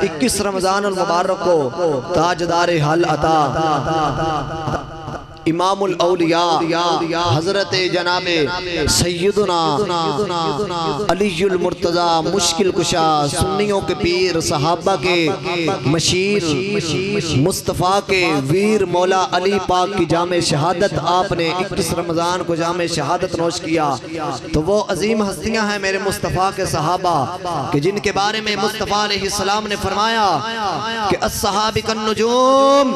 21 رمضان المبارک کو تاجدار حل عطا امام الاولیاء حضرت جناب سیدنا علی المرتضی مشکل کشا سنیوں کے پیر صحابہ کے مشیر مصطفیٰ کے ویر مولا علی پاک کی جامع شہادت آپ نے 21 رمضان کو جامع شہادت نوش کیا. تو وہ عظیم ہستیاں ہیں میرے مصطفیٰ کے صحابہ کہ جن کے بارے میں مصطفیٰ علیہ السلام نے فرمایا کہ الصحابہ کالنجوم،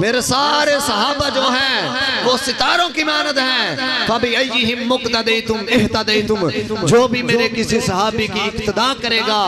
میرے سارے صحابہ جو ہیں وہ ستاروں کی مانند ہیں. فَبِأَيِّهِمْ مُقْتَدَيْتُمْ اِحْتَدَيْتُمْ، جو بھی میرے کسی صحابی کی اقتداء کرے گا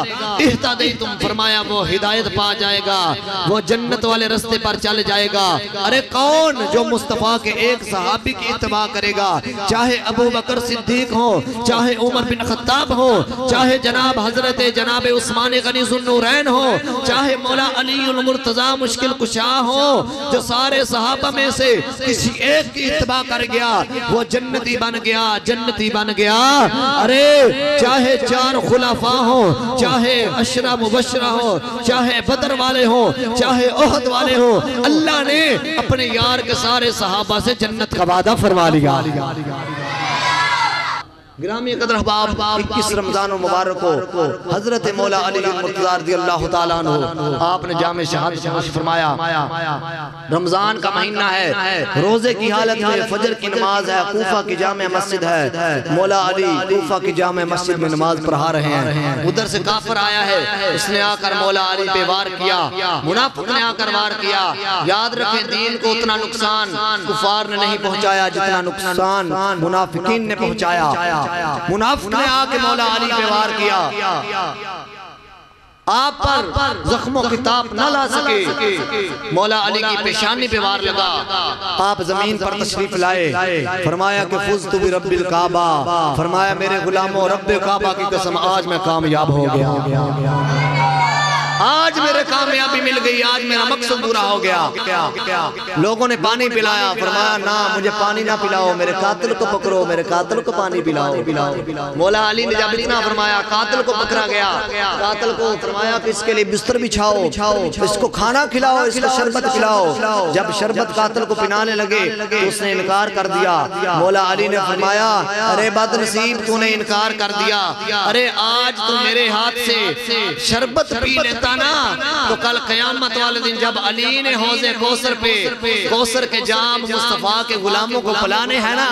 اِحْتَدَيْتُمْ فرمایا وہ ہدایت پا جائے گا، وہ جنت والے رستے پر چل جائے گا. ارے کون جو مصطفیٰ کے ایک صحابی کی اتباع کرے گا، چاہے ابو بکر صدیق ہو، چاہے عمر بن خطاب ہو، چاہے جناب حضرت جناب عثمان غنی ذو النورین ہو، چاہے مولا علی المرتضی مشکل کشا ہو، جو سارے صحابہ میں سے کسی ایک کی اتباع کر گیا وہ جنتی بن گیا، جنتی بن گیا. ارے چاہے 4 خلفاء ہوں، چاہے 10 مبشرہ ہوں، چاہے بدر والے ہوں، چاہے احد والے ہوں، اللہ نے اپنے یار کے سارے صحابہ سے جنت کا وعدہ فرما لیا. گرامی قدر احباب 21 رمضان مبارک کو حضرت مولا علی المرتضی رضی اللہ تعالیٰ عنہ آپ نے جامع شہادت نوش فرمایا. رمضان کا مہینہ ہے، روزے کی حالت میں فجر کی نماز ہے، کوفہ کی جامع مسجد ہے، مولا علی کوفہ کی جامع مسجد میں نماز پڑھا رہے ہیں. ادھر سے کافر آیا ہے، اس نے آ کر مولا علی پہ وار کیا، منافق نے آ کر وار کیا. یاد رکھیں دین کو اتنا نقصان کفار نے نہیں پہنچایا جتنا نقصان منافقین نے پہنچایا. منافق نے آ کے مولا علی پہ وار کیا، آپ پر زخموں کی تاپ نہ لا سکے. مولا علی کی پیشانی پہ وار لگا، آپ زمین پر تشریف لائے، فرمایا کہ فزت برب الکعبہ، فرمایا میرے غلاموں رب کعبہ کی قسم آج میں کامیاب ہو گیا، آج میرے کامیابی مل گئی، آج میرا مقصد پورا ہو گیا. لوگوں نے پانی پلایا، فرمایا نہ مجھے پانی نہ پلاؤ، میرے قاتل کو پکڑو، میرے قاتل کو پانی پلاؤ. مولا علی نے جب اتنا فرمایا قاتل کو پکڑا گیا، قاتل کو فرمایا کہ اس کے لیے بستر بچھاؤ، اس کو کھانا کھلاؤ، اس کو شربت کھلاؤ. جب شربت قاتل کو پنانے لگے تو اس نے انکار کر دیا. مولا علی نے فرمایا ارے بد نصیب تو نے انکار کر دیا، ارے آج تو میرے ہاتھ سے شربت پی لیتا نا تو کل قیامت والے دن جب علی نے حوض کوثر پہ کوثر کے جام مصطفیٰ کے غلاموں کو پلانے ہیں نا،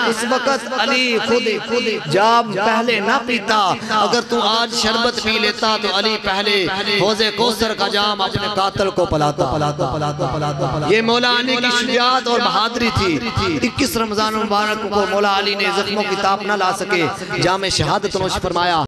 اس وقت علی خود جام پہلے نہ پیتا. اگر تو آج شربت پی لیتا تو علی پہلے حوض کوثر کا جام اپنے قاتل کو پلاتا. یہ مولا علی کی شجاعت اور بہادری تھی. 21 رمضان مبارک کو مولا علی نے زخموں کی تاپ نہ لا سکے، جامع شہادت نوش فرمایا.